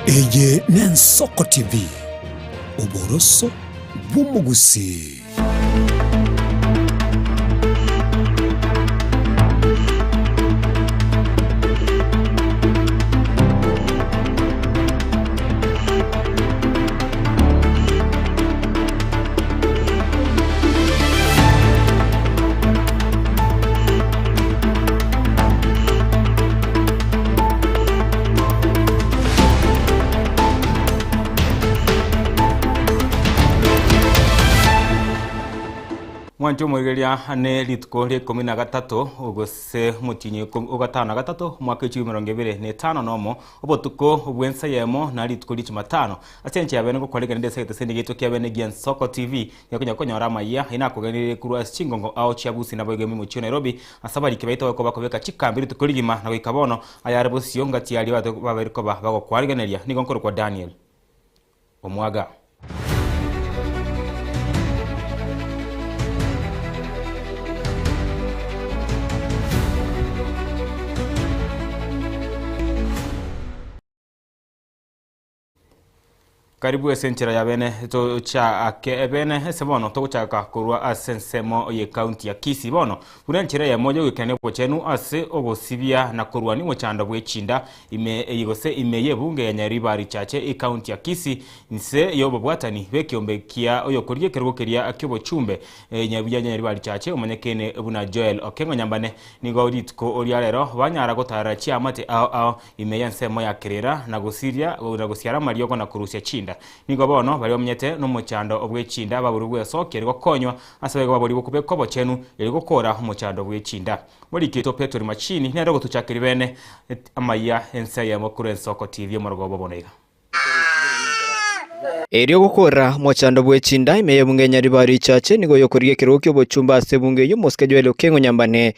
Eye n'Ensoko TV oboroso bw'umugusi. Mwancho mwegeria ane litko le 13 ugose mutinye ugatano gatatu mwaka 2025 nomo obotuko obwensa yemo na litko lichi matano asenche yabene ko kolege ndese getesende gitu kyabene Ensoko TV yakunya konyora maya ina kugenire kuru asingongo ao chiabusi na boyege mu chino Nairobi asabari kibaito ko bakobeka chikambiri tukoligima na gikabono ayarebo siyongati ali baberiko bago kwarigeneria nigonkoro kwa Daniel Omwaga. Karibu esenchera ya bene to cha ake ebene sebono to cha ka kurwa asensemo ye county ya Kisii bono unenchera ya mojo wikene pochenu ase ogosibia na kurwa ni mochando bwechinda igose imeye bunge ya Nyaribari chache e county ya Kisii nse yobo bwatani bekiombekia oyo kuriye kerugokeria akyobo chumbe nyabuya Nyaribari chache umanyekene buna Joel Okengo nyambane nigo ritko oriarero banyara gotara chi amate ao imeye nsemo ya kerera na gosiria uragosiara marioko na kurusia chinda nigo bono bari omnyete no muchando obwechinda baburugwe sokere gokonywa asabego baburi bukubeko bochenu yari gukora umuchando obwechinda muri kito Petro Machini nero gutuchakira bene amaya ensa ya mukuru Ensoko TV morogobo bonega Erio gukora muchando bwechinda imeye bunge Nyaribari chache nigo yokoriye kirokyo bochumba asebunge yumoske Joel Okengo nyambane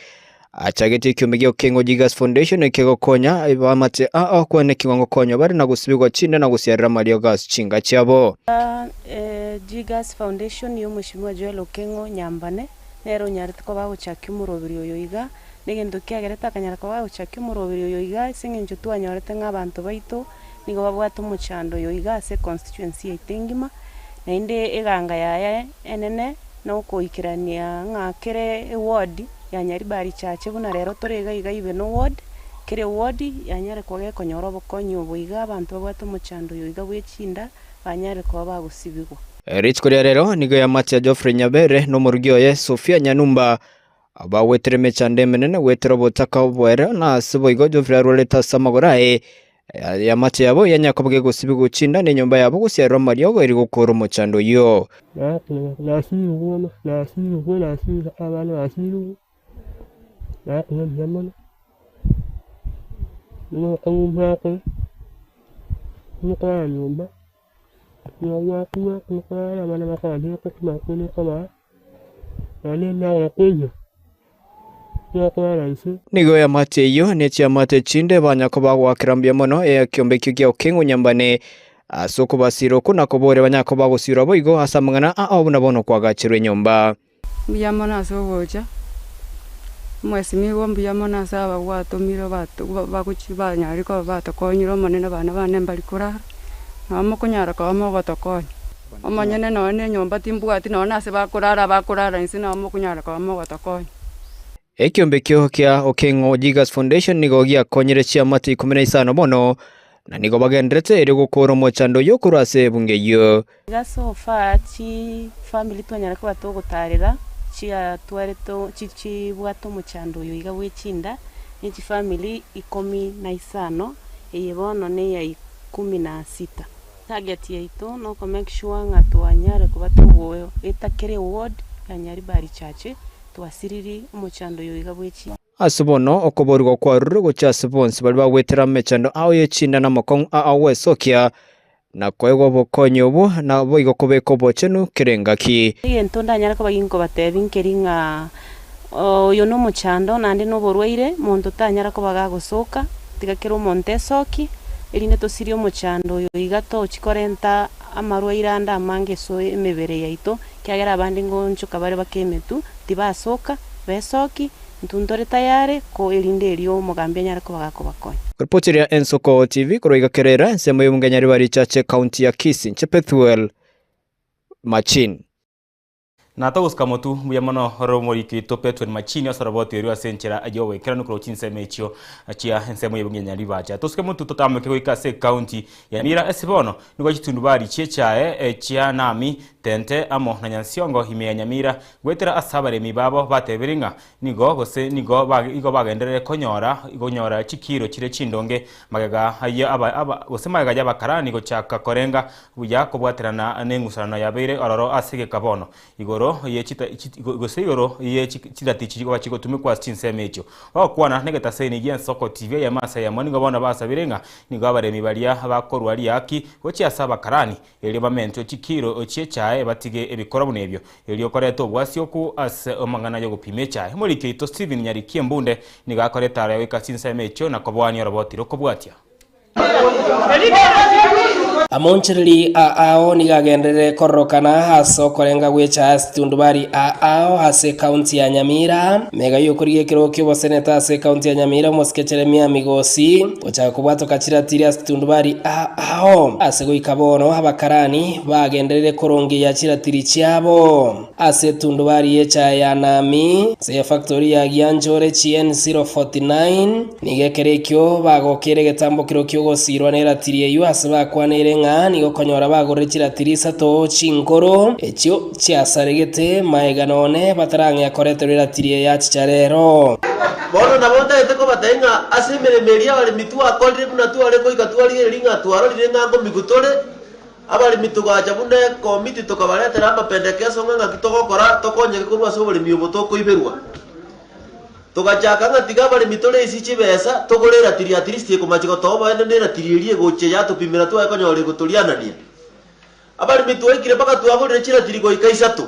achagete kyomege Okengo Jigas Foundation ekegokonya bamate kwene kiwango konyo bari na gusibigwa chinda na gusiarira Mario Gas chinga cyabo Jigas Foundation yo mushimwa Joel Okengo nyambane nero nyarite ko baguchaka umurobiri oyoiga negendo kyagereta kanyara ko baguchaka umurobiri oyoiga singenjo twanyorete nk'abantu baito nigo babwata umuchando yoiga se constituency itengima na inde eganga yaya enene no koikirania ngakere ward ya Nyaribari chache buna rero torega ibe no ward kere ward ya nyare koge konyoro bokonyo boiga abantu babwata umuchando yoiga bwechinda banyare ko bagusibigwa Rich kuri rero nigo ya Matia Geoffrey Nyabere no murugyo ye Sofia Nyanumba abawetere mechande menene wetero botaka bwera na siboigo Geoffrey roleta samagorae ya Matia yabo yanyakobwe gusibigwa chinda ne nyumba yabo gusiarira Mario eri gukora umuchando yo nigo ya mate yo nechi amate chinde banyakoba wakirambia mono kyombekyo kya Okengo nyambane asoko basiro kuna kobore banyakoba gusira boigo asamangana abuna bono kwagachirwe nyomba mbiyamona soboja mwesi migo mbiyamona saba watumiro batu bakuchiba nyariko batakonyiro monene bana bane mbalikura namo kunyara ko mo gatokonya omanyene none nyomba timbwati none ase bakurara insina namo kunyara ko mo gatokonya ekyombekyo kya Okengo Jigas Foundation nigo gya konyere chiamati 15 bono na nigo bagendrete eri gukora umuchando yo kurase bunge yo gaso fachi family twanyara ko batogotarira chia twareto chichi bwato muchando yo iga bwechinda nchi family 15 eyebono ne ya 16 target yeito no ko make sure nga twanyare ko batogoyo etakere ward ya Nyaribari chache twasiriri umuchando yo iga bwechinda asubono okoborwa kwa rugo cha sponsor bali bawetera mechando aho yechinda na makong awesokia na kwego bokonyo bu na boigo kobeko bochenu kerengaki entonda nyara ko baginko batebinkeringa oyo no muchando nande no borweire muntu tanyara ko bagagosoka tigakero Montesoki erine to sirio muchando yo igato chikorenta amarweire anda mange so emebere yaito kyagera abandi ngoncho kabare bakemetu tibasoka besoki ntuntore tayari ko irinderio mugambia nyara ko bagakobakonya. Kuripotiria Ensoko TV kuroiga kerera ensemo y'umunganyari bari chache county ya Kisii Chepethuel Machin. Na tawuska motu muyamano romori kito Petwen Machini asaraboti riwa senchera ajowe kera nukro chinseme ichio achia ensemo y'umunganyari bacha. Tuska motu totamuke kuikase county ya Nyamira esibono niko chitundubari chechae chia nami tente amo na nyansiongo hime ya Nyamira gwetera asabare mibabo bateberinga nigo gose nigo bagendere konyora chikiro chire chindonge magaga haya aba gose magaga y'abakarani go chaka korenga buya kobwaterana n'engusano yabeire ororo asege kabono igoro ye chita gose igoro ye chidati chiko chiko tumikwa chinseme icho wakwana negeta seni gya Ensoko TV ya masa ya moni gabona basabirenga nigo abaremi balia bakorwali yaki gochi asaba karani eli bamento chikiro checha batige ebikora bunebyo eli okoreto bwasyo ku as omangana yo gupime chae muri kito Steven Nyarikie Mbunde nigakoreta ara wika chinseme icho na kobwani roboti rokobwatia Amonchirili aao nigagendere korokana haso korenga gwecha stundubari aao hase county ya Nyamira mega yukuriye kirokyo boseneta hase county ya Nyamira moskecheremia migosi ocha kubwato kachiratiria stundubari aao hase goikabono abakarani bagenderere koronge ya chiratiri cyabo hase tundubari yecha ya nami se factory ya Gyanjore chien 049 nigekerekyo bagokere getambo kirokyo gosirwa neratiriye yu hase bakwanere ngani gokonyora bagore chiratiri to chinkoro ekyo cyasaregete maega none batarange akorete riratiriye yachi charero bono nabonda eteko batainga asemeremeria bali mitu akorire buna tu ale koika tu ali ringa tu aro lirenga migutore abali mitu gacha bune komiti tokabaletera amapendekezo nganga kitogokora tokonyeke kurwa so bali miyoboto koiberwa tugachaka ngatiga bali mitore isi chibesa togorera tiri at least ko machiko toba ende nera tiririe goche ya tupimira tu akonyore gutulianania abali mitwe kire paka tu agorere chira tiri go ikaisatu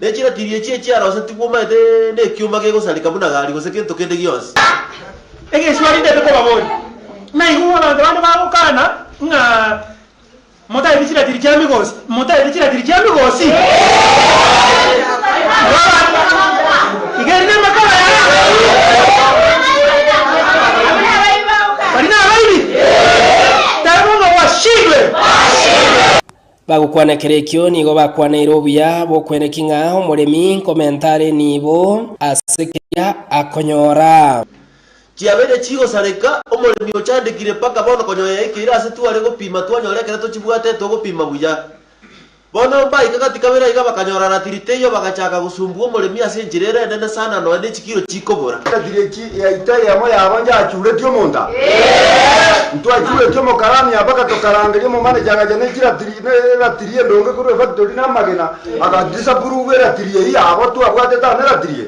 ne chira tiri echi echi arose tibuma ede ne kyuma ke gosalika buna gali gose kintu kende giyonse ege swali ndebe ko baboni na ihuwa na ndabana bagukana nga mota ibichira tiri cyamigosi igeri ne makala barina abaini taronga washigwe bagukwana kerekyo nigo bakwana irobuya bokwene kinga omuremi komentare nibo asekeya akonyora chiabere chigo sareka omuremi ochandikire paka bono konyoya ikira ase tu ale gopima twanyore kera to chibwate to gopima buya bono mbai kagati kamera iga bakanyora ratiriteyo bagachaka gusumbua omuremi ase njirere nene sana no ene chikiro chikobora direki ya itai ya moya abanja achure tyo monda ntwa achure tyo mokarani abaka tokarangerio mo mane jaga jane ratiriye ndonge kuru factory na magena akadisa buruwe ratiriye ya abo tu abwate ta ne ratiriye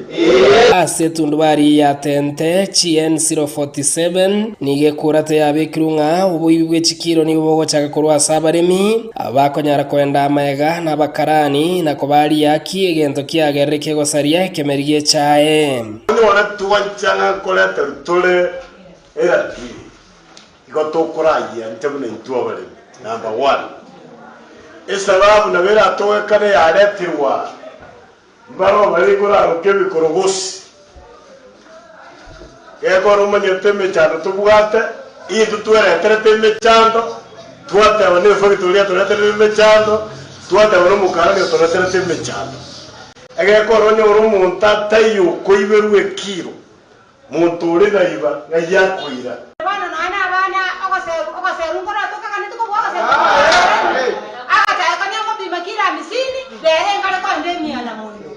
ase tundubari ya tente chien 047 nige kurate yabekirunga ubuyibwe chikiro nibo bogochaka kurwa sabaremi abakonyara kwenda maega na bakarani na kobali yaki egento kiagerre kegosaria kemerie chae wana tuwanchanga koleta tole era igoto koragia ntabune ntwabare number 1 esababu na vera towe kane yaretirwa mbaro bari gora okebi korogosi egoro manyeteme chando tubwate itu tuere treteme chando tuate wane factory treteme chando tuate wane mukarani treteme chando egekoro nyoro munta tayo koiberwe kiro muntu uri naiba ngayakwira bana bana ogoseru ngora toka kanito ko bogoseru aga ta kanya ko bima kila misini dere ngale ko ndemia na mundu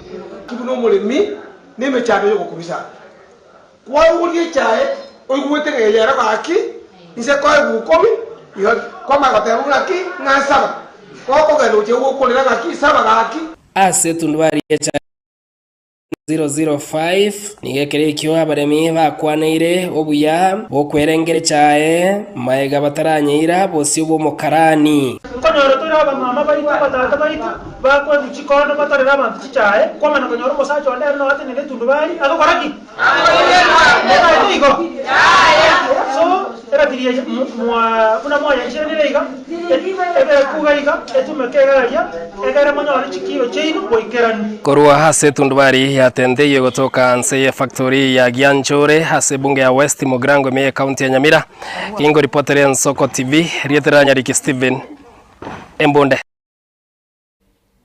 kibuno mulimi neme chado yo kubisa kwa uri chae oigwete ngeyera baki nse ko gukomi yo kwa magateru ngaki ngasaba ko gelo je wo kolera ngaki saba ngaki ase tundubari yecha 005 nigekerekyo abaremi bakwaneire obuya bokwerengere chae maega bataranyira bosi bo mokarani tukanyora tura aba mama bari batata bari bakwe kuchikondo batarera abantu chichae kwama nakanyora musacho ndero no ate nile tundubari agokoraki iko so era diria una moya cheneleka ebe kugaika etumekega egara manyora chikiyo cheino boikerani korwa hase tundubari yatendeye kutoka Nseye factory ya Gianchore hase bunge ya West Mogrango me county ya Nyamira kingo reporter ya Nsoko TV rietera Nyariki Steven Embonde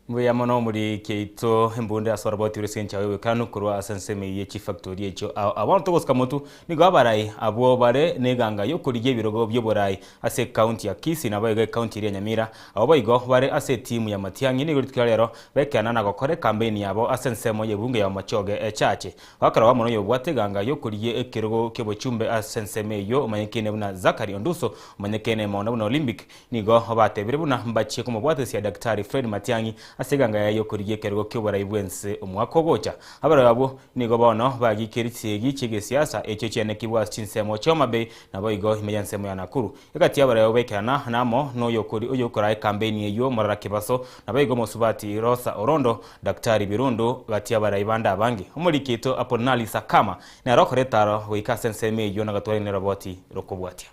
Mbuya mono muri keito Embonde asora boti resencha wewe kanu kurwa asanseme ye chief factory echo abantu goska motu ni gabarai abo bare neganga yo kuriye birogo byo borai ase county ya Kisii na bayiga county ya Nyamira abo bayigo bare ase team ya Matiang'i ni gutwa rero bekana na gokore campaign yabo asansemo ye bunge ya machoge echache bakara wa mono yo bwateganga yo kuriye ekirogo kebo chumbe asanseme yo manyekene buna Zakari Onduso manyekene maona buna Olympic nigo batebire buna mbachi ko mubwate sia daktari Fred Matiang'i asiganga yayo kuriye kergo kyobora ibwense umwako gocha abara yabo nigo bono bagikeritse gichige siasa echo cyane kibwa chinsemo choma be nabo igo imeyansemo ya Nakuru yakati abara yabo bekana namo no yokuri uyokora campaign yeyo marara kibaso nabo igo mosubati Rosa Orondo daktari Birundo gati abara ibanda abangi umurikito Aponali Sakama na rokoretaro wikasenseme yo nagatwari ne roboti rokobwatia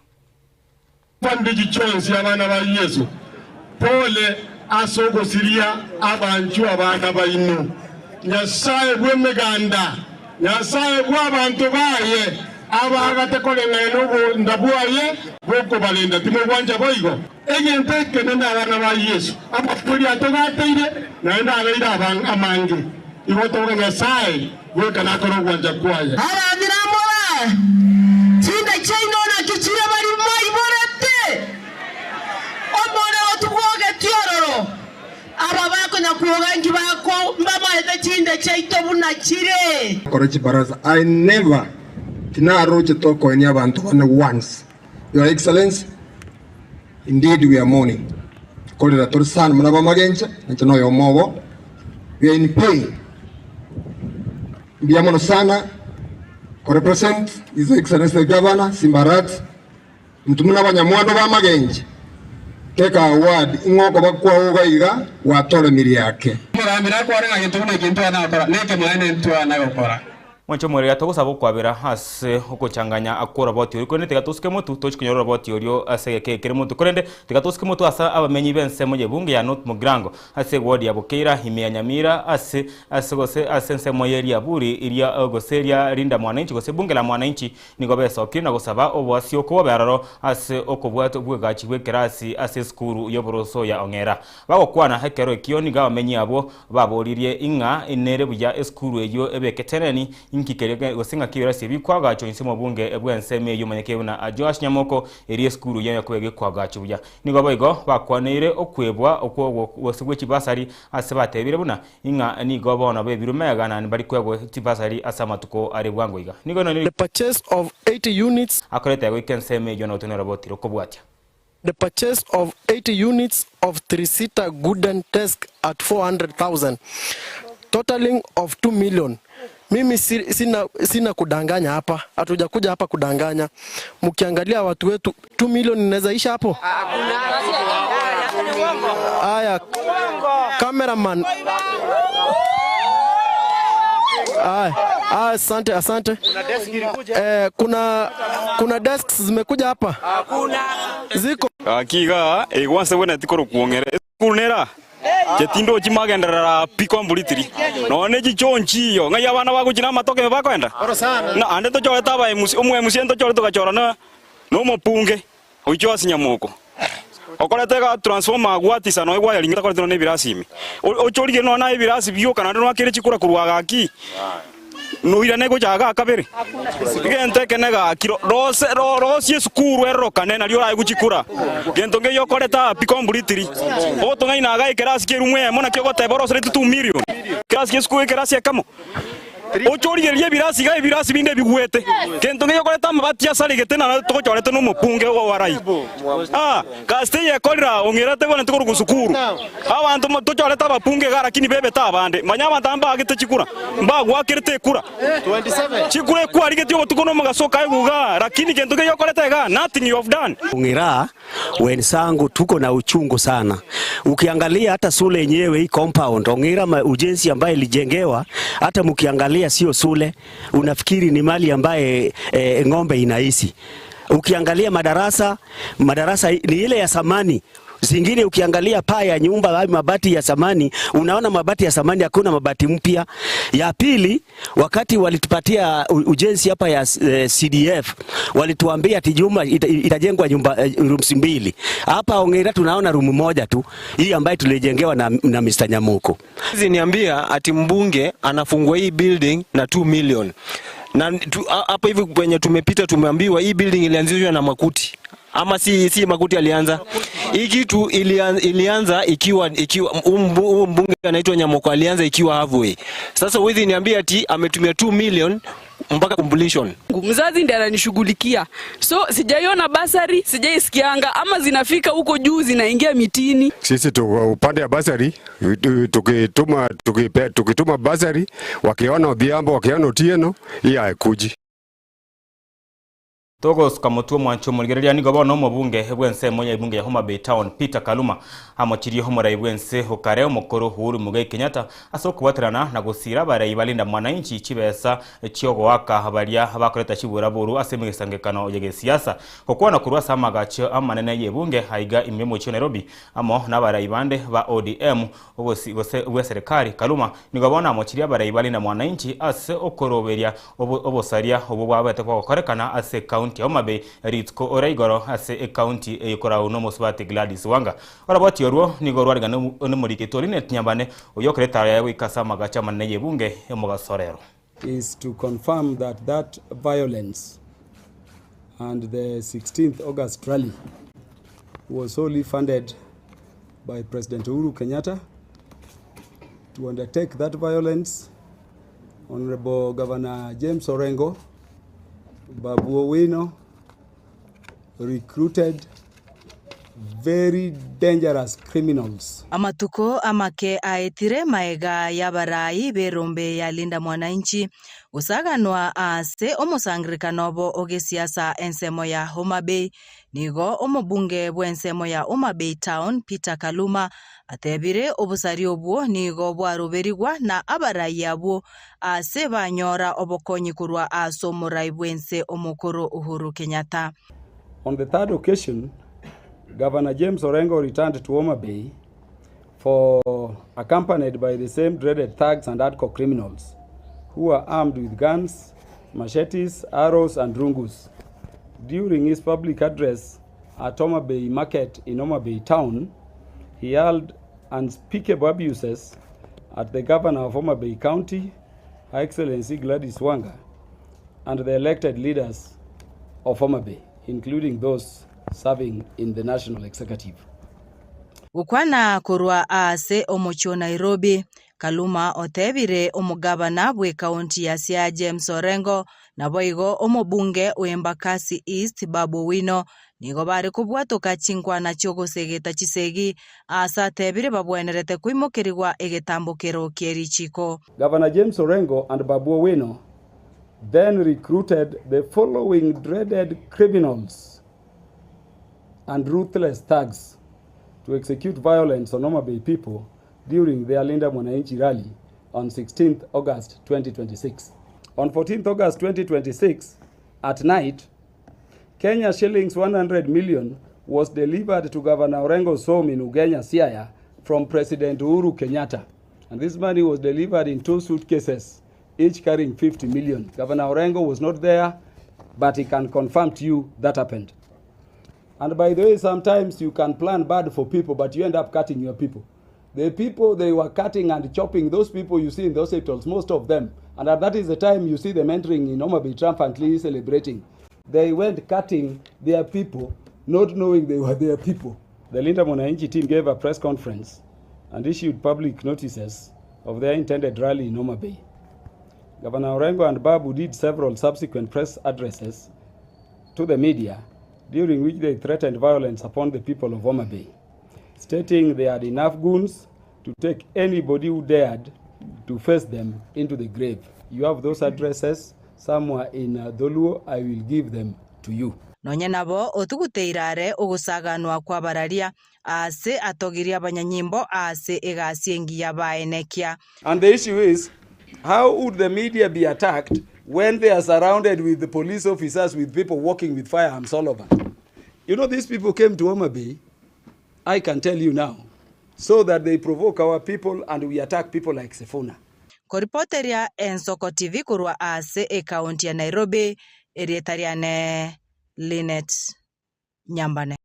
pandiji chonsi abana ba Yesu pole asogo siria abanju abana bainu nyasaye bwemeganda nyasaye bwabantu baye abagate kolengeno ndabuaye boko balinda timogwanja boigo egente kenena abana ba Yesu abafuri atogateire naenda abeira abang amange igotoga nyasaye bwekana korogwanja kwaye abagiramola tinda chaino na kichire bari mai borete omone otugoge tiororo ababako na kuogangi bako mbama ete tinda chaito buna chire Korochi baraza I never tinaroche toko eni abantu bane once your excellency indeed we are mourning kolera torsan mnaba magenche nchano yo mobo we are in pain biamono sana ko represent his excellency the governor Simbarat mtumuna banyamwando ba magenche keka award ingoko bakwa ugaiga watore miri yake muramira ko ari ngagituna kintu anakora neke mwene ntu anakora Mwancho mwere atogusaba kwabira hase okuchanganya akora boti uri kwene tegatuske mutu tochikunyorora boti urio asege kere mutu korende tegatuske mutu asa abamenyi bense moje bunge ya North Mogrango ase ward ya Bukeira hime ya Nyamira ase gose asense moyeri ya buri iria goseria rinda mwananchi gose bunge la mwananchi nigobesa okina gusaba obwasi okobabaro ase okobwato bwegachi bwekerasi ase skuru yoboroso ya Ongera bagokwana hekero kioni gabamenyi abo baboririe inga inere buya skuru eyo ebeketeneni nkikere gosinga kibira sibi kwagacho insemo bunge ebwenseme yumanyeke na Josh Nyamoko eri skuru ya kwege kwagacho buya nigo bayigo bakwaneire okwebwa okwo wosibwe kibasari asebatebire buna inga nigo bona bebirumega nani bari kwego kibasari asamatuko ari bwango iga nigo no the purchase of 80 units akoreta yego ikenseme yo no tunera botiro kobwatia the purchase of 80 units of 3-seater gooden desk at 400,000 totaling of 2 million. Mimi sina kudanganya hapa. Hatujakuja hapa kudanganya. Mkiangalia watu wetu 2 milioni inaweza isha hapo? Aya. Cameraman. Asante. Kuna desks zimekuja hapa? Hakuna. Ziko. Akiga egwanse wena tikoro kuongera. Kunera. Chetindo chimagendera piko mbulitiri none chichonchi yo ngai abana bagukina matoke bakwenda na ande to chore taba umwe musiento chore to gachora no mopunge ucho asinyamoko okoletega transformer gwatisa no igwa yalinga koletero ne birasimi ochorige no na ibirasi byo kana no akire chikura kurwaga aki no ira nego jaga kabere gente kenega kiro rose skuru ero kanena lyo ra guchikura gento nge yokoreta pikombulitiri oto ngai naga ikerasi kirumwe mona kyo gote borose 2 million kirasi skuru kirasi kamo ochorige lye birasi ga birasi binde bigwete gento nge yokoreta mabati asali getena to chorete no mupunge wo warai kasteye kolira ongerate gone tukuru gusukuru abantu to choreta bapunge gara kini bebe tabande manyama tamba agite chikura mba gwakirete kura 27 chikure kwa rigeti yo tukono magasoka yuga lakini gento nge yokoreta ga nothing you have done ongira wenzangu tuko na uchungu sana. Ukiangalia hata shule yenyewe hii compound Ong'ira ujenzi ambaye ilijengewa, hata mkiangalia sio shule, unafikiri ni mali ambaye ng'ombe inaishi. Ukiangalia madarasa ni ile ya samani. Zingine ukiangalia paa ya nyumba au mabati ya samani, unaona mabati ya samani, hakuna mabati mpya. Ya pili, wakati walitupatia ujenzi hapa ya CDF, walituambia ati jumba itajengwa nyumba rooms 2. Hapa Ong'ira tunaona room moja tu, hii ambayo tulijengewa na Mr. Nyamuko. Hizi niambia ati mbunge anafungua hii building na 2 million. Na hapa hivi kwenye tumepita tumeambiwa hii building ilianzishwa na Makuti. Ama si Makuti alianza. Hii kitu ilianza ikiwa mbunge anaitwa Nyamuko alianza ikiwa halfway. Sasa hizi niambia ati ametumia 2 million mpaka completion. Mzazi ndiye ananishughulikia. So sijaiona basari, sijaisikianga ama zinafika huko juu zinaingia mitini. Sisi upande ya basari tukituma basari, wakiona Odhiambo, wakiona Otieno, hii haikuji. Togos kamutuo mwancho mulgereria ni gobona omubunge bwense moya ibunge ya Homa Bay Town Peter Kaluma amochirie homora ibwense hokare omukuru Uhuru Muigai Kenyatta asokubatirana na gusira barai balinda mwananchi chibesa chiogo waka baria bakoreta chibura buru asemigesangekano yege siasa kokwana kurwa samagacho amanene yebunge haiga imemo chyo Nairobi amo na barai bande ba ODM ogo serikali. Kaluma ni gobona amochirie barai balinda mwananchi ase okoroberia obosaria obobwabete kwa korekana ase county Homa Bay Ritko Oraigoro ase county ekora uno Musbati Gladys Wanga oraboti oruo ni gorwa rigana n'umuriketori net nyambane uyokereta ya wikasa magacha maneye bunge emugasorero is to confirm that violence and the 16th August rally was solely funded by President Uhuru Kenyatta. To undertake that violence, Honorable Governor James Orengo, Babu Owino, recruited very dangerous criminals. Amatuko amake aetire maega ya barai berombe ya linda mwananchi usaganwa ase omusangirikanobo ogesiasa ensemo ya Homa Bay nigo omubunge bwensemo ya Homa Bay Town Peter Kaluma atebire obusari obwo nigo bwaroberigwa na abarai abo ase banyora obokonyi kurwa aso murai bwense omukuru Uhuru Kenyatta. On the third occasion, Governor James Orengo returned to Homa Bay accompanied by the same dreaded thugs and hardcore criminals who were armed with guns, machetes, arrows and rungus. During his public address at Homa Bay Market in Homa Bay Town, he hurled unspeakable abuses at the governor of Homa Bay County, Her Excellency Gladys Wanga, and the elected leaders of Homa Bay, including those serving in the National Executive. Ukwana kurwa ase omocho Nairobi, Kaluma otebire omugabana bwe kaunti ya Siaya James Orengo na boigo omobunge Embakasi East Babu Owino nigo bari kubwatoka chinkwana chogosegeta chisegi asa tebire babwenerete kuimokerigwa egetambukero kierichiko. Governor James Orengo and Babu Owino then recruited the following dreaded criminals and ruthless thugs to execute violence on Homa Bay people during their Linda Mwananchi rally on 16th August 2026. On 14th August 2026, at night, Kenya shillings 100 million was delivered to Governor Orengo's home in Ugenya, Siaya from President Uhuru Kenyatta. And this money was delivered in 2 suitcases, each carrying 50 million. Governor Orengo was not there, but he can confirm to you that happened. And by the way, sometimes you can plan bad for people, but you end up cutting your people. The people they were cutting and chopping, those people you see in those hospitals, most of them, and that is the time you see them entering in Homa Bay triumphantly celebrating. They went cutting their people, not knowing they were their people. The Linda Mwananchi team gave a press conference and issued public notices of their intended rally in Homa Bay. Governor Orengo and Babu did several subsequent press addresses to the media, during which they threatened violence upon the people of Homa Bay, stating they had enough goons to take anybody who dared to face them into the grave. You have those addresses somewhere in Dholuo. I will give them to you. nonya nabo otuguteirare ogusaganwa kwa bararia ase atogiria abanyanyimbo ase egasi engiya baenekia. And the issue is, how would the media be attacked when they are surrounded with the police officers, with people walking with firearms all over? You know, these people came to Homa Bay, I can tell you now, so that they provoke our people and we attack people like Sifuna. Koripoteria Ensoko TV kurwa ase ekaunti ya Nairobi, erietariane Linet Nyambane.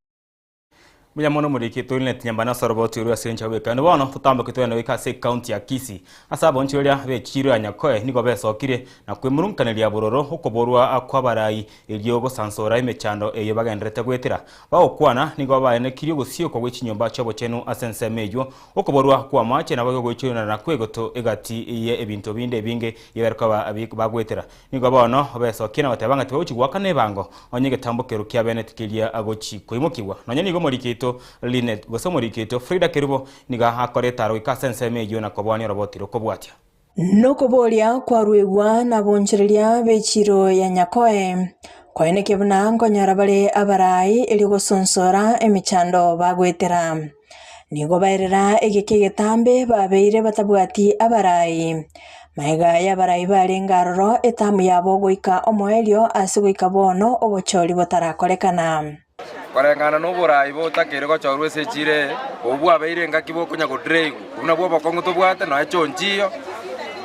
Munya mono muriki Linet Nyambane soroboti uru asencha weka. Nibono tutambo kitwena weka se county ya Kisii. Asaba onchoria be chiro ya Nyakoe nigo besokire na kwemurunkanira bororo hukoborwa akwabarai eliogo sansora imechando eyobagendrete gwetira. Baokwana nigo baene kirio gusio kwa gwichinyomba chobo chenu asense mejo hukoborwa kwa mache na bago gwichuna na kwegoto egati ye ebinto binde binge yeberka bagwetira. Nigo bono besokina batabanga twochi gwakane bango onyege tambokero kya benetikilia agochi koimokiwa. Nonya nigo morikito Linet gosomorikito Frida Kerubo niga hakoreta roika sense mejo na kobwani roboti rokobwatia. Nokoboria kwa ruegwa na bonchereria bechiro ya Nyakoe kwaene kebuna ngonyara bale abarai eligosonsora emichando bagwetera nigo bairera egekegetambe babeire batabwati abarai maiga ya barai bali ngaroro etamu yabo goika omoelio asigoika bono obochori botarakorekana Korengana no borai botakere gochorwe sechire obwa abeire ngakibo kunya go drego una bwo bakongo to bwate na chonjio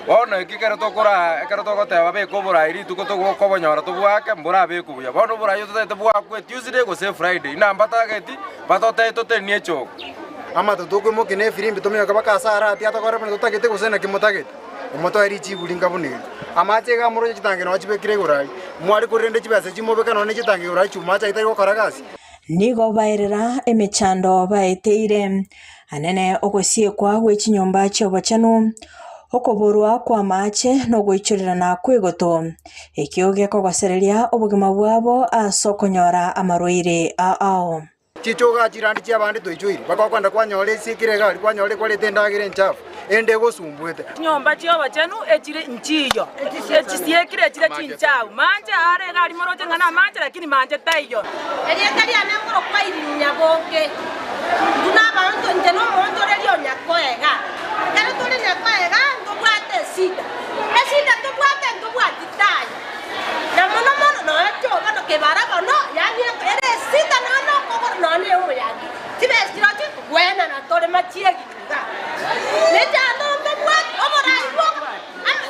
bona ikikere tokora ekere tokoteba be ko borai ritu ko to ko bonyora to bwake mbura be kubuya bono borai to te bwa ku Tuesday go se Friday na mbata geti batote to te niecho ama to ko mo kine firimbi to me ka bakasara ati atokora pone to tagete go se na kimotagete umoto eri chibulinga bunire amache ga muro chitange no chibe kire gorai mwari kurende chibase chimobeka no ne chitange gorai chuma cha itari go karagasi nigo bairera emechando baeteire anene ogosie kwa gwechinyomba chobo chanu okoborwa kwa mache no gwichurira na kwegoto ekioge kogosereria obugima bwabo asokonyora amaroire ao chichoga chirandi chia bandi toichoiri bakokwanda kwanyore sikirega kwanyore kwale tendagire nchafu ende gosumbwete nyomba chobo chanu echire nchiyo echisiekire echire chinchau manje are gali moroje ngana manje lakini manje taiyo erietali anengoro kwa irinyaboke tuna bantu ndeno monto relio nyakoega kana tole nyakoega ndo bwate sida esida ndo bwate tai na mono no echo bano ke baraba no yani ere sida no kokor no ne o yani tibe estirati buena na tole machiegi Leta no bwate omorai bo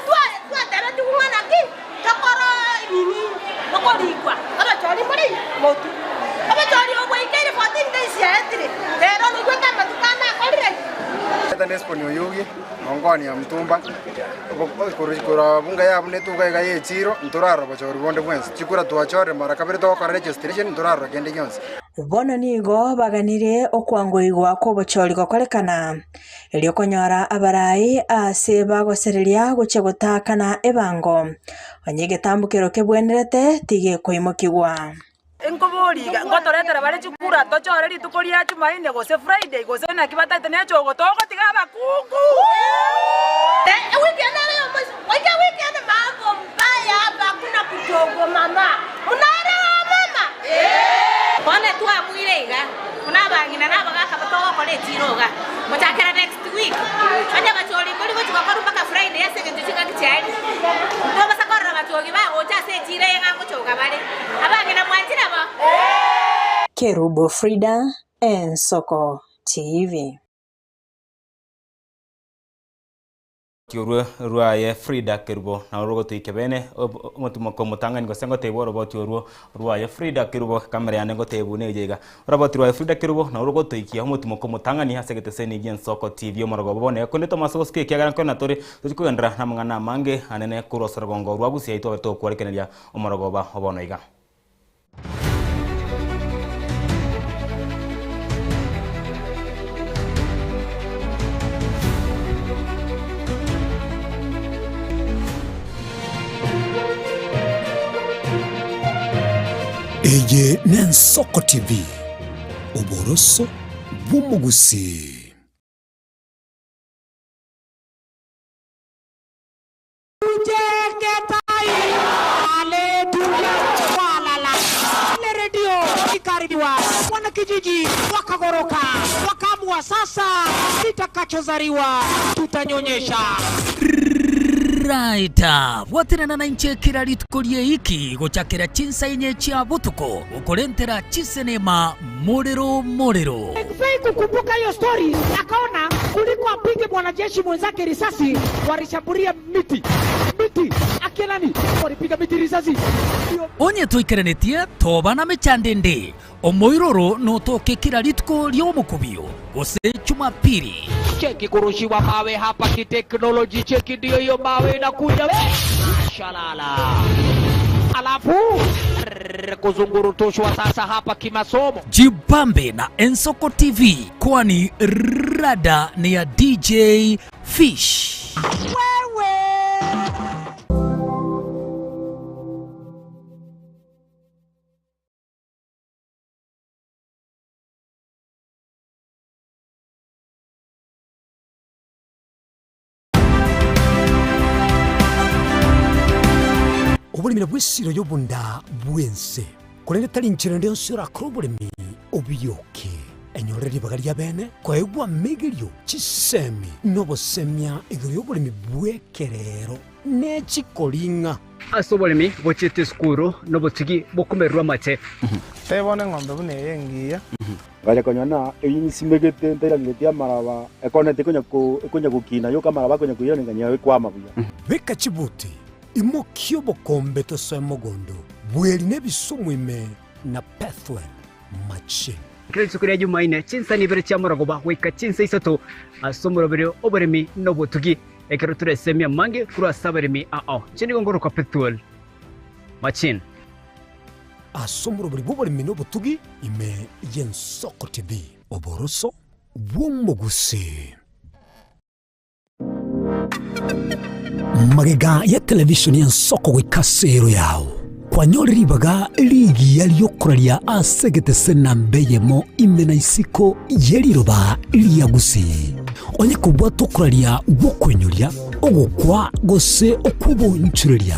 tua tara tu ngana ki tokoro nini okorikwa aba chori mori motu aba chori o boi kere 14 days ya etri pero ni kwenda matukana kolire Nesponyo yugi ngoni ya mtumba kura bunga ya bune tuga ga yechiro nturaro bachori bonde bwensi chikura tuachore mara kabiri to kora registration nturaro kende yonse bono nigo baganire okwangoigwa ko bochori gokorekana elio konyora abarai ase bagosereria goche gotakana ebango onyege tambukero kebwenerete tige koimokigwa Enkoboriga ngotoretera bare chukura tochore ritukoria chumaine go se Friday go se na kibata tene chogo togo tigaba kuku weekend leo weekend mambo mbaya hapa kuna kujogo mama unaelewa mama Pone tu amuirega kuna bangina na bagaka batogo kole tiroga mutakera next week anya bachori muri go chukakora mpaka Friday ase nje chika kichari ndo basakora batogi ba ocha se tirenga ngochoga bare abangina mwanjira ba Kerubo Frida Ensoko TV Tiurua ruaye Frida Kerubo na urogo tuikebene omutumo komutanga ngo sengo tebo roboti ruaye Frida Kerubo kamera ya ngo tebu nejega roboti ruaye Frida Kerubo na urogo tuikia omutumo komutanga ni hasegete seni gen Soko TV omorogo bone konito masoski kiagara kona tori tukugendra na mangana mange anene kurosorogongo rwabusi aito to kwarekeneria omorogo ba obono iga Eye Nsoko TV Oboroso bw'umugusi. Hallelujah. wakasaidiwa, wanakijiji wakagoroka, wakaamua sasa kitakachozaliwa tutanyonyesha. Raita watirana na inche kira ritukurie iki gochakira chinsa inye chia butuko ukorentera chisenema morero. Fei kukumbuka hiyo story, akaona kuliko apige mwanajeshi mwenzake risasi, walishambulia miti akinani walipiga miti risasi. Onye tuikerenetie toba na mechandende omoiroro no toke kira rituko lyo mukubio gose Jumapili. Cheki kurushiwa mawe hapa kiteknoloji, cheki ndio hiyo mawe inakuja shalala, alafu kuzungurutushwa sasa hapa kimasomo. Jibambe na Ensoko TV, kwani rada ni ya DJ Fish. Wewe obulimira bw'essiro y'obunda bwense kolere tali nchira ndio sura krobulimi obiyoke enyore libaga lya bene kwaegwa megelyo chisemi nobosemya igoro y'obulimi bwekerero n'ekikolinga ase obolimi bochete skuru nobotigi bokumerwa mache tebone ng'ombe bune yengiya gaya konyana eyinsimegete nterangete amaraba ekonete konya kukina yo kamaraba konya kuyone nganya kwama buya beka chibuti imokyo bokombe tosemogondo bweli nebisumwime na Pathwell Machine. Kile sukuri ya Jumaine chinsa ni bere chamuragoba weka chinsa isato asomoro bere oberemi nobotugi ekero turesemia mange kura saberemi chini gongoro kwa Pathwell Machine asomoro bere oberemi nobotugi ime Ensoko TV oboroso bw'omugusi. Magega ya televishoni ya Ensoko wikasero yao kwa nyori ribaga ligi yaliyokuralia asegete sena mbeyemo imena isiko yeliroba liyagusi onye kubwa tokuralia bokwenyulia ogukwa gose okubonchurelia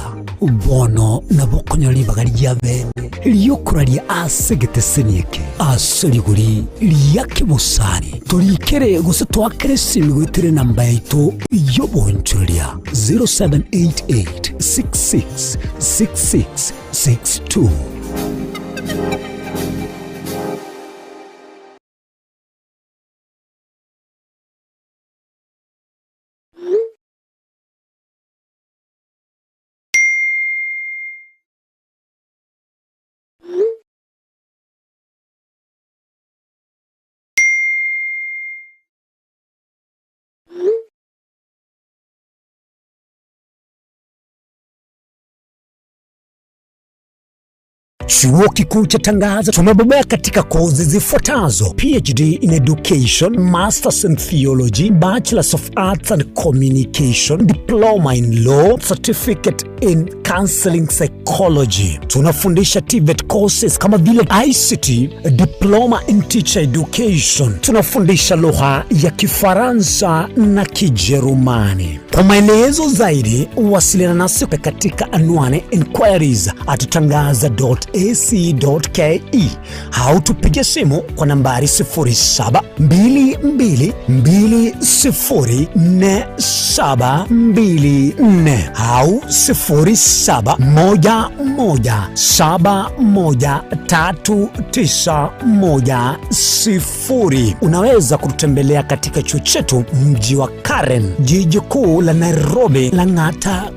bono na bokonyolia ribaga lyabene liyokuralia asegete senieke asoliguri liyake busani tolikere gose twakere simigwetere namba yaito yobonchurelia 0788 66 66 62. Chuo Kikuu cha Tangaza tumebobea katika kozi zifuatazo: PhD in Education, Masters in Theology, Bachelors of Arts and Communication, Diploma in Law, Certificate in Counseling Psychology. Tunafundisha TVET courses kama vile ICT, Diploma in Teacher Education. Tunafundisha lugha ya Kifaransa na Kijerumani. Kwa maelezo zaidi, wasiliana nasi katika anwani inquiries@tangaza.ac.ke au tupige simu kwa nambari 0722204724 au 0711713910. Unaweza kutembelea katika chuo chetu mji wa Karen, jiji kuu la Nairobi, Lang'ata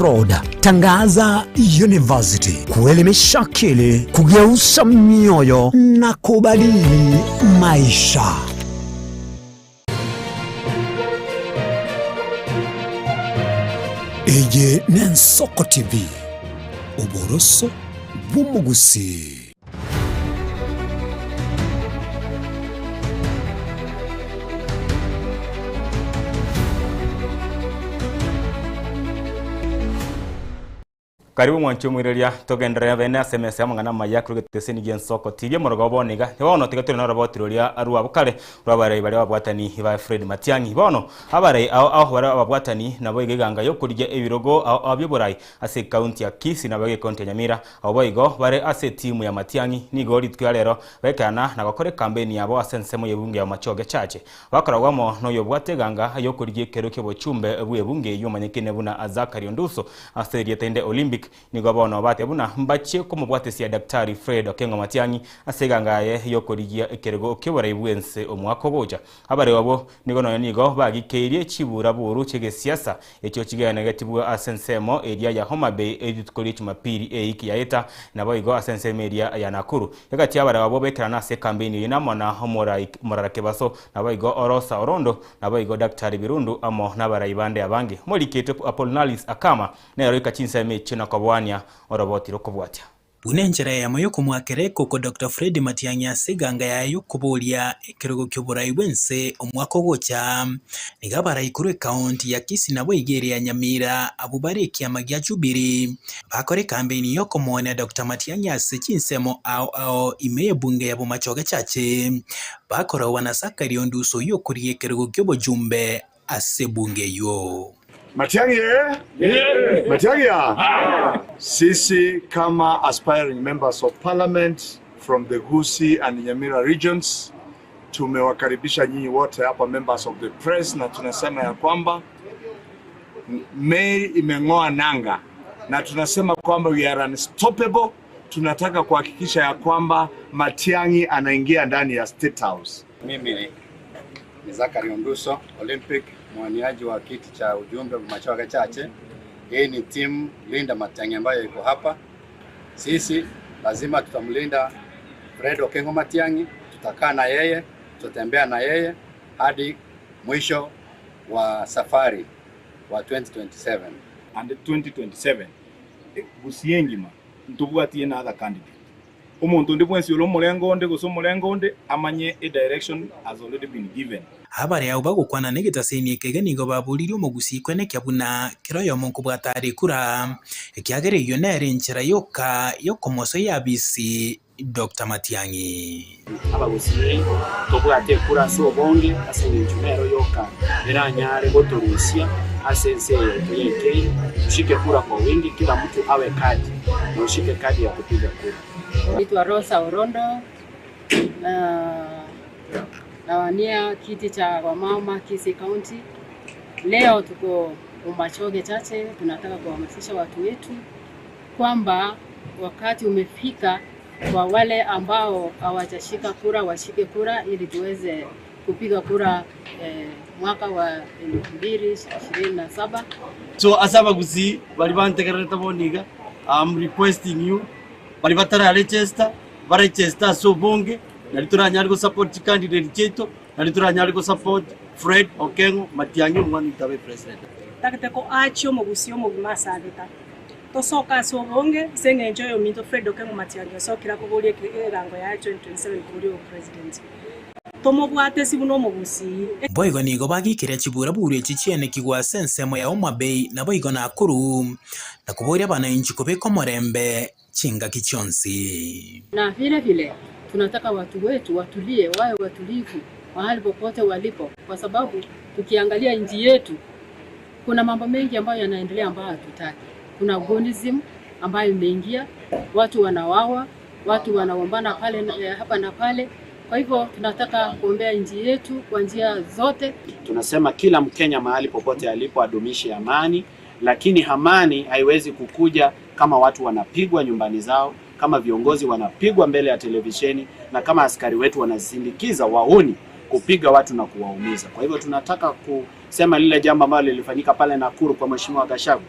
Road. Tangaza University, kuelimisha akili, kugeuza mioyo na kubadili maisha. Eye ni Ensoko TV, oboroso bw'omugusi. karibu mwancho mwireria togenderea bene SMS amangana maya kuri geteseni gensoko tibye morogo boniga bono tigatire na robotiroria arua bukale rwabare bari babwatani ba Fred Matiang'i bono abare aho bari babwatani nabo igiganga yo kurya ebirogo abyo Burai ase county ya Kisii na bage county ya Nyamira abo boigo bare ase timu ya Matiang'i ni goli twalero bekana na bakore campaign yabo asensemo yebunge ya machoge chache bakaragwamo no yobwateganga yo kurya keroke bochumbe bwebunge yumanyekene buna Azakari Onduso ase tende Olympic nigo bono bate buna mbache ko mubwate sia Daktari Fred Okengo Matiang'i asegangaye yo kurigia ekerego kebora ibwense omwako boja abare wabo nigo no nigo bagikerie chibura buru chege siasa echo chigana negativu asensemo area ya Homa Bay edukori chumapiri eiki yaeta nabo igo asensemo area ya Nakuru yakati abare wabo bekera na se campaign yinamona homora kebaso nabo igo Orosa Orondo nabo igo Daktari Birundu amo nabara ibande abange molikete Apollinaris Akama nero ikachinsa mechina kwabwania oroboti rokobwatia Bunenjera ya moyo kumwakere koko Dr. Fred Matiang'i asiganga yayo kubulia ekirogo ky'Oburai bwense omwako gocha nigabara ikuru county ya Kisii nabo igere ya Nyamira abubare kiama gya Jubilee bakore campaign yo kumwona Dr. Matiang'i asechinsemo ao imeye bunge ya bumachoge chache bakora wanasakari Onduso yo kuri ekirogo ky'obujumbe ase bunge yo Matiang'i Matiang'i sisi kama aspiring members of parliament from the Gusii and Nyamira regions tumewakaribisha nyinyi wote hapa members of the press na tunasema ya kwamba Mei imeng'oa nanga na tunasema kwamba we are unstoppable. Tunataka kuhakikisha ya kwamba Matiang'i anaingia ndani ya State House. Mimi ni Zakari Onduso Olympic mwaniaji wa kiti cha ujumbe machoge chache. Hii ni timu Linda Matiang'i ambayo iko hapa. Sisi lazima tutamlinda Fred Okengo Matiang'i, tutakaa na yeye, tutatembea na yeye hadi mwisho wa safari wa 2027 and 2027 Gusiengima ntubwatie na other candidate umuntu ndi bwensi ulo mulengo nde guso mulengo nde amanye a direction has already been given habari ya ubago kwana negeta seni kegenigo babuliri omugusi kwene kyabuna kiroyo monko bwatari kura ekyagere yonere nchira yoka yokomoso yabisi Dr. Matiang'i abagusi tobwate kura so bonge asenge njumero yoka eranyare gotorusia asense yeke ushike kura kwa wingi, kila mtu awe kadi na ushike kadi ya kupiga kura. Naitwa Rosa Orondo na wania kiti cha wamama Kisii County. Leo tuko Machoge chache, tunataka kuhamasisha watu wetu kwamba wakati umefika kwa wale ambao hawajashika kura washike kura ili tuweze kupiga kura mwaka wa 2027. So asaba gusi bali bantegereta boniga, I'm requesting you bali batara register so bonge nali turanyari go support candidate cheto nali turanyari go support Fred Okengo Matiang'i mwani tabe president takateko acho mogusio mogumasa adeta tosoka so bonge senge enjoy minto Fred Okengo Matiang'i so kira ko boli erango ya 2027 kuri o president tomo bwate sibuno mogusi boigo nigo bagikira chibura buri chichiene kigwa sensemo ya Homa Bay na boigo na Nakuru na kuboria bana inchi kobeko morembe chinga kichonsi. Na vile tunataka watu wetu watulie, wawe watulivu mahali popote walipo, kwa sababu tukiangalia nchi yetu kuna mambo mengi ambayo yanaendelea ambayo hatutaki. Kuna agonism ambayo imeingia, watu wanawawa, watu wanaombana pale hapa na pale. Kwa hivyo tunataka kuombea nchi yetu kwa njia zote. Tunasema kila Mkenya mahali popote alipo adumishe amani, lakini amani haiwezi kukuja kama watu wanapigwa nyumbani zao, kama viongozi wanapigwa mbele ya televisheni, na kama askari wetu wanasindikiza wahuni kupiga watu na kuwaumiza. Kwa hivyo tunataka kusema lile jambo ambalo lilifanyika pale Nakuru kwa Mheshimiwa Gachagua,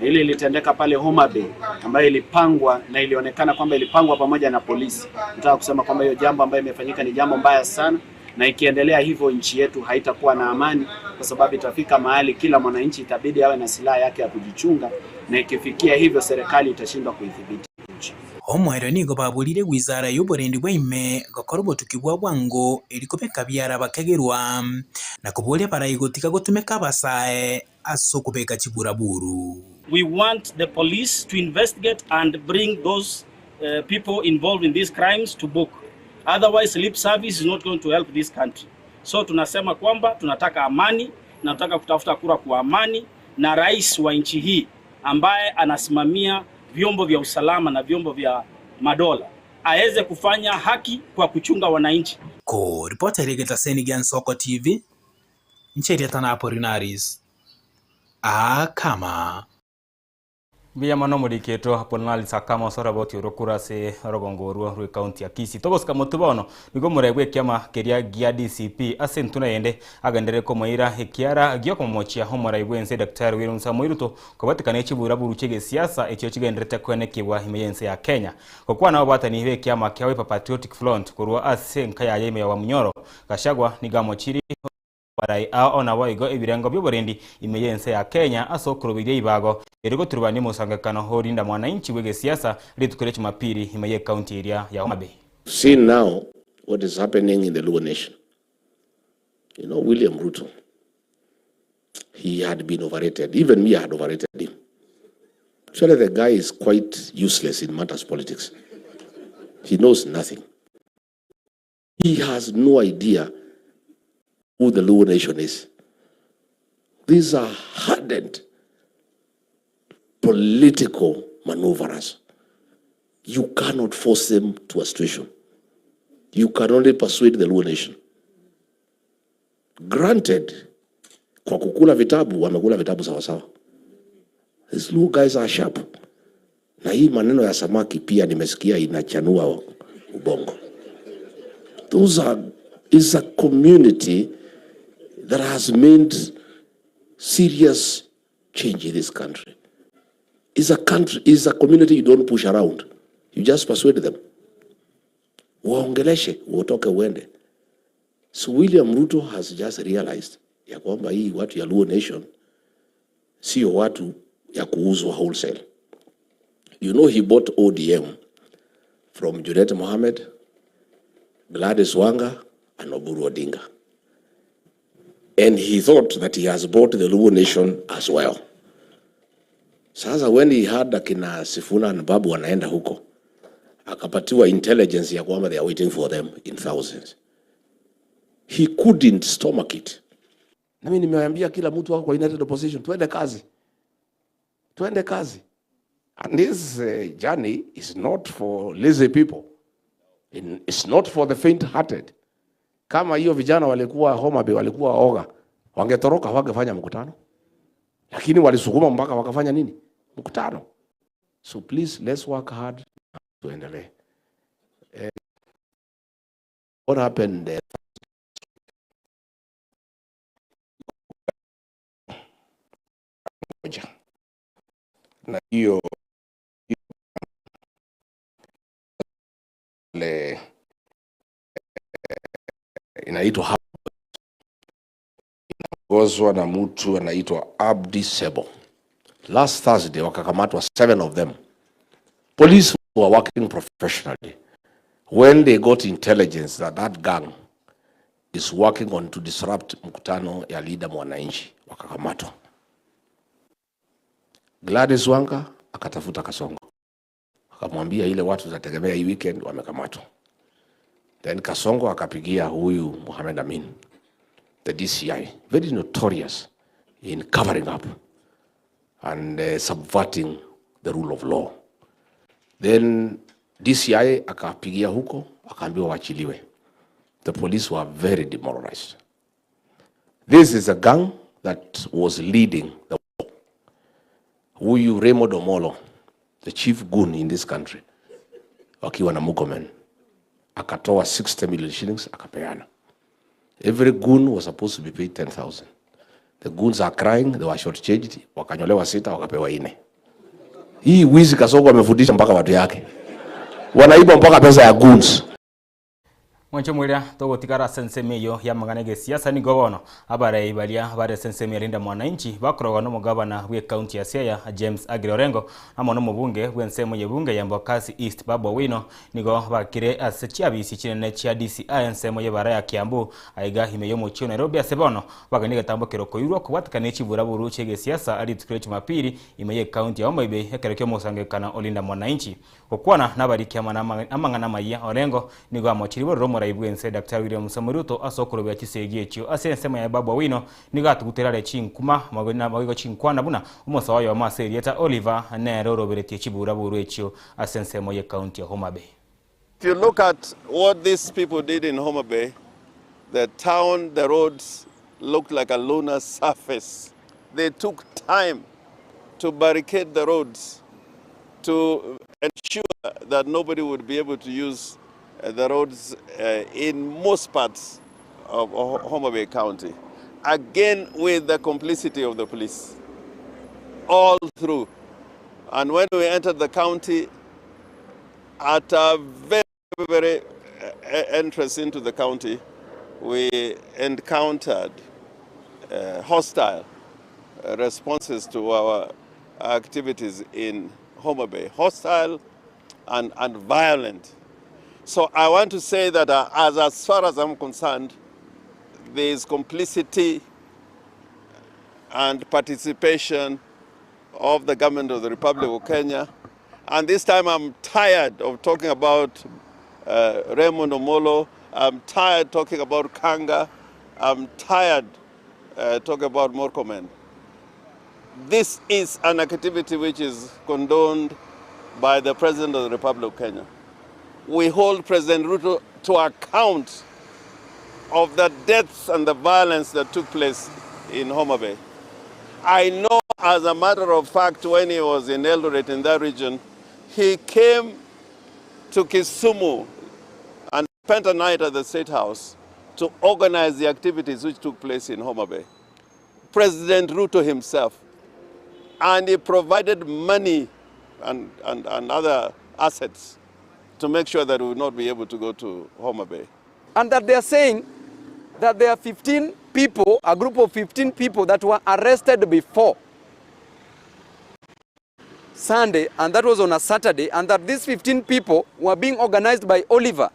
na ile ilitendeka pale Homa Bay ambayo ilipangwa na ilionekana kwamba ilipangwa pamoja na polisi. Nataka kusema kwamba hiyo jambo ambayo imefanyika ni jambo mbaya sana, na ikiendelea hivyo nchi yetu haitakuwa na amani, kwa sababu itafika mahali kila mwananchi itabidi awe na silaha yake ya kujichunga, na ikifikia hivyo serikali itashindwa kuidhibiti nchi. omwero nigo babulire wizara y'oburendi bwaime gokorobo tukibwa bwango elikobeka byara bakagerwa na kubolia barayigotika gotumeka abasae aso kubeka chiburaburu. We want the police to investigate and bring those people involved in these crimes to book. Otherwise, lip service is not going to help this country. So tunasema kwamba tunataka amani na tunataka kutafuta kura kwa amani, na rais wa nchi hii ambaye anasimamia vyombo vya usalama na vyombo vya madola aweze kufanya haki kwa kuchunga wananchi. Ko ripota Regeta Senigan Soko TV ncheri tanapo Rinaris akama Bia mano muriketo haponali sakama sora boti urokura se rogongoruo rwe county ya Kisii togoska mutubono nigo muregwe kiama keria gia DCP asentuna yende agandere ko moira hekiara gyo ko mochia homora ibwense Dr. William Samoei Ruto ko batikane chibura buruchege siasa ekyo kigenderete kwenekibwa himeyense ya Kenya kokwa nabo batani hibe kiama kyawe Patriotic Front kurwa ase nkaya yeme wa Munyoro Gachagua nigamochiri barai aona waigo ibirengo by'uburendi imeyense ya Kenya asokurubire ibago eriko turubani musangakano horinda mwananchi wege siasa litukore chumapiri imeye county area ya Homa Bay. See now what is happening in the Luo Nation. You know, William Ruto, he had been overrated. Even me, I had overrated him. Actually, the guy is quite useless in matters politics. He knows nothing. He has no idea who the Luo Nation is. These are hardened political maneuverers. You cannot force them to a situation. You can only persuade the Luo Nation. Granted, kwa kukula vitabu, wamekula vitabu sawa sawa. These Luo guys are sharp. Na hii maneno ya samaki pia nimesikia inachanua ubongo. Is a community that has made serious change in this country. Is a community you don't push around. You just persuade them. Waongeleshe, uotoke uende. So William Ruto has just realized ya kwamba hii watu ya Luo Nation sio watu ya kuuzwa wholesale. You know, he bought ODM from Junet Mohammed, Gladys Wanga, and Oburu Odinga. And he thought that he has bought the Luo Nation as well. Sasa when he heard akina Sifuna na Babu wanaenda huko, akapatiwa intelligence ya kwamba they are waiting for them in thousands. He couldn't stomach it. Na mimi nimewaambia kila mtu wako kwa United Opposition, tuende kazi. Tuende kazi. And this journey is not for lazy people. It's not for the faint-hearted. Kama hiyo vijana walikuwa Homa Bay, walikuwa oga, wangetoroka wangefanya mkutano. Lakini walisukuma mpaka wakafanya nini? Mkutano. So please, let's work hard to endelee. What happened there? Na hiyo inaitwa inaongozwa na mtu anaitwa Abdi Sebo. Last Thursday wakakamatwa 7 of them. Police were working professionally. When they got intelligence that that gang is working on to disrupt mkutano ya leader mwananchi, wakakamatwa. Gladys Wanga akatafuta Kasongo, akamwambia ile watu zategemea hii weekend wamekamatwa. Then Kasongo akapigia huyu Mohamed Amin, the DCI, very notorious in covering up and subverting the rule of law. Then DCI akapigia huko, akaambiwa waachiliwe. The police were very demoralized. This is a gang that was leading the war. Huyu Raymond Omolo, the chief goon in this country, wakiwa na Murkomen, akatoa 60 million shillings akapeana. Every goon was supposed to be paid 10,000. The goons are crying, they were shortchanged, wakanyolewa 6 wakapewa 4. Hii wizi Kasongo amefundisha mpaka watu yake. Wanaiba mpaka pesa ya goons. Mwancho mwilya togotikara sensemeyo ya maganege siasa ni gobono abare ibalia bare sensemeyo Linda Mwananchi bakoroga no mugabana we county ya Siaya James Agire Orengo amo no mubunge wensemo yebunge ya Embakasi East Babu Owino nigo bakire asechiabisi kinene cha DCI ensemo yebara ya Kiambu aiga himeyo mu chino Nairobi asebono baganiga tambo kiroko yuro kubatakane chibura buru chege siasa ali tukire Jumapili imeye county ya Homa Bay ekerekyo musangekana Linda Mwananchi okwana nabariki amangana maya Orengo nigo amochiribo romo raibwense Dr. William Samoei Ruto asokorobya kisegi ekyo asensema ya Babu Owino nigo atuguterare chinkuma magona mawigo chinkwana buna umusawa wa Maserieta Oliver nero robereti chibura buru ekyo asensema ya county ya Homa Bay. If you look at what these people did in Homa Bay, the town, the roads looked like a lunar surface. They took time to barricade the roads to ensure that nobody would be able to use the roads in most parts of Homa Bay County. Again, with the complicity of the police, all through. And when we entered the county, at a very entrance into the county, we encountered hostile responses to our activities in Homa Bay, hostile and violent. So I want to say that as far as I'm concerned, there is complicity and participation of the government of the Republic of Kenya. And this time I'm tired of talking about Raymond Omolo. I'm tired talking about Kanga. I'm tired talking about Murkomen. This is an activity which is condoned by the President of the Republic of Kenya. We hold President Ruto to account of the deaths and the violence that took place in Homa Bay. I know, as a matter of fact, when he was in Eldoret, in that region, he came to Kisumu and spent a night at the State House to organize the activities which took place in Homa Bay. President Ruto himself. And he provided money and other assets to make sure that we would not be able to go to Homa Bay. And that they are saying that there are 15 people, a group of 15 people that were arrested before Sunday, and that was on a Saturday, and that these 15 people were being organized by Oliver.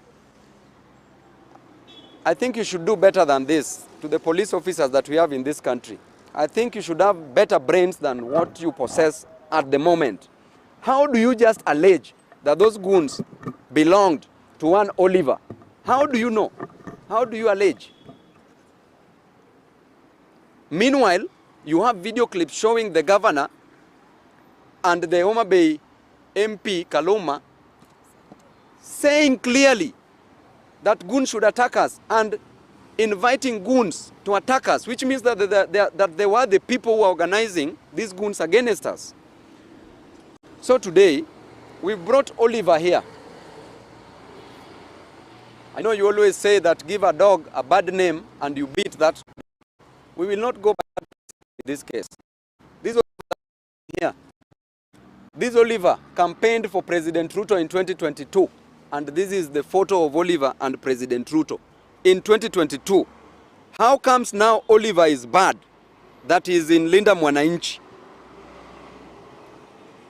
I think you should do better than this to the police officers that we have in this country. I think you should have better brains than what you possess at the moment. How do you just allege that those goons belonged to one Oliver? How do you know? How do you allege? Meanwhile, you have video clips showing the governor and the Homa Bay MP Kaluma saying clearly that goons should attack us and inviting goons to attack us, which means that they were the people who are organizing these goons against us. So today, we brought Oliver here. I know you always say that give a dog a bad name and you beat that. We will not go back in this case. This Oliver here. This Oliver campaigned for President Ruto in 2022, and this is the photo of Oliver and President Ruto in 2022. How comes now Oliver is bad that he is in Linda Mwananchi?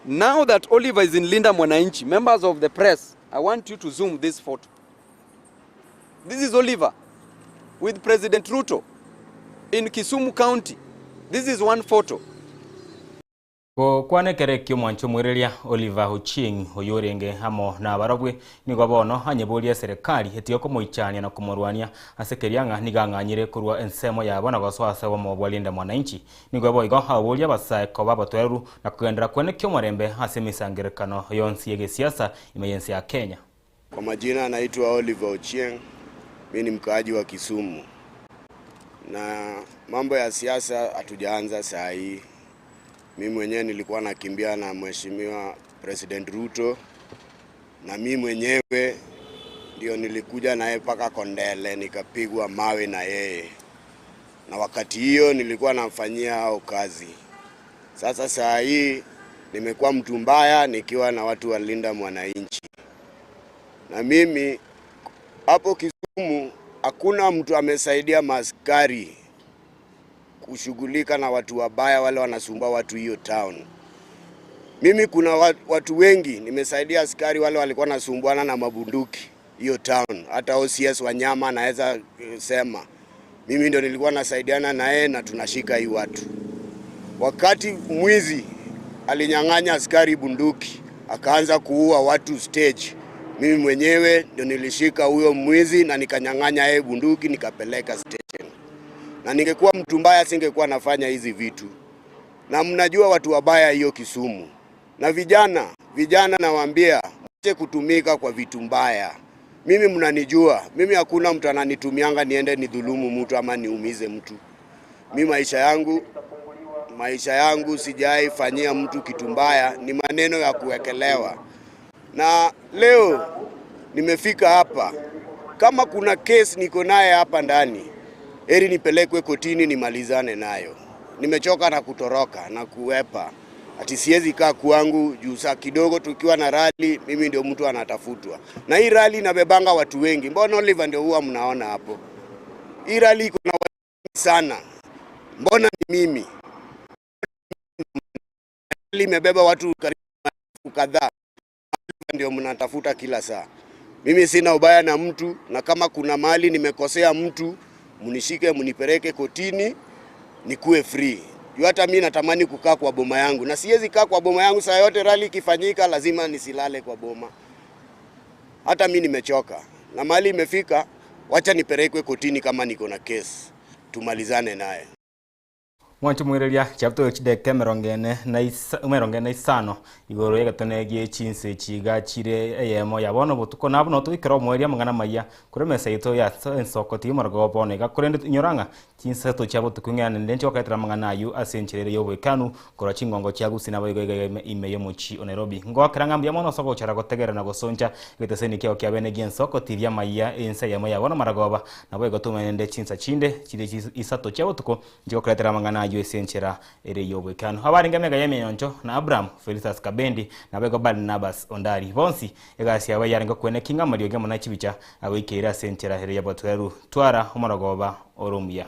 Now that Oliver is in Linda Mwananchi, members of the press, I want you to zoom this photo. This is Oliver with President Ruto in Kisumu County. This is one photo. Ko kwane kerekyo mwancho mwerelia Oliver Ochieng oyorenge hamo na baragwe nigo bono anyebulia serikali etiyo komoichania na kumurwania asekerianga niganganyire kurwa ensemo ya bana baswasa wa Linda Mwananchi nigo boigo habulia basaye ko babatweru na kugendera kwene kyo murembe asemisangirekano yonsi yege siasa imeyensi ya Kenya. Kwa majina anaitwa Oliver Ochieng, mimi ni mkaaji wa Kisumu. Na mambo ya siasa hatujaanza saa hii. Mimi mwenyewe nilikuwa nakimbia na Mheshimiwa President Ruto, na mimi mwenyewe ndio nilikuja naye paka Kondele nikapigwa mawe na yeye. Na wakati hiyo nilikuwa namfanyia hao kazi. Sasa saa hii nimekuwa mtu mbaya nikiwa na watu wa Linda Mwananchi. Na mimi hapo hakuna mtu amesaidia maaskari kushughulika na watu wabaya wale wanasumbua watu hiyo town. Mimi kuna watu wengi nimesaidia askari wale walikuwa nasumbuana na mabunduki hiyo town. Hata OCS Wanyama anaweza sema mimi ndio nilikuwa nasaidiana na yeye na tunashika hii watu. Wakati mwizi alinyang'anya askari bunduki akaanza kuua watu stage, mimi mwenyewe ndio nilishika huyo mwizi na nikanyang'anya yeye bunduki nikapeleka station. Na ningekuwa mtu mbaya singekuwa nafanya hizi vitu. Na mnajua watu wabaya hiyo Kisumu. Na vijana nawaambia mwache kutumika kwa vitu mbaya. Mimi mnanijua, mimi hakuna mtu ananitumianga niende nidhulumu mtu ama niumize mtu. Mimi maisha yangu sijai fanyia mtu kitu mbaya, ni maneno ya kuwekelewa. Na leo nimefika hapa, kama kuna case niko naye hapa ndani, heri nipelekwe kotini nimalizane nayo. Nimechoka na kutoroka na kuwepa. Ati siwezi kaa kwangu juu saa kidogo tukiwa na rally mimi ndio mtu anatafutwa. Na hii rally inabebanga watu wengi. Mbona Oliver ndio huwa mnaona hapo? Hii rally iko na watu wengi sana. Mbona ni mimi? Rally imebeba watu karibu kadhaa. Ndio mnatafuta kila saa. Mimi sina ubaya na mtu, na kama kuna mali nimekosea mtu, munishike munipeleke kotini nikuwe free. Juu hata mimi natamani kukaa kwa boma yangu, na siwezi kaa kwa boma yangu saa yote rally ikifanyika lazima nisilale kwa boma. Hata mimi nimechoka. Na mali imefika, wacha nipelekwe kotini kama niko na case. Tumalizane naye. Mwanchu mwireria chapto chideke merongene isano igoro yegatonege chinse chiga chire eyemo yabono botuko nabo twikero mweria mangana maya kure mesaito ya ensoko ti margo bone ga kurende nyoranga chinse to chabo tukungana ndencho kaitira mangana ayu asenchirere yobo kanu kora chingongo chagu sinabo imeyo muchi Nairobi ngo karanga ya mono soko chara gotegera na gosoncha geteseni kyo kya bene gensoko tivya maya ense yamo yabono maragoba nabo igotumenende chinsa chinde chire isato chabo tuko njiko kaitira mangana esenchera ere yobo kanu habaringa mega yemenyoncho na Abraham Felicitas Kabendi na bego Barnabas Ondari bonsi egasi aba yarenga kwene kinga marioge mona chibicha agoikera senchera ere yabotweru twara homorogoba oromia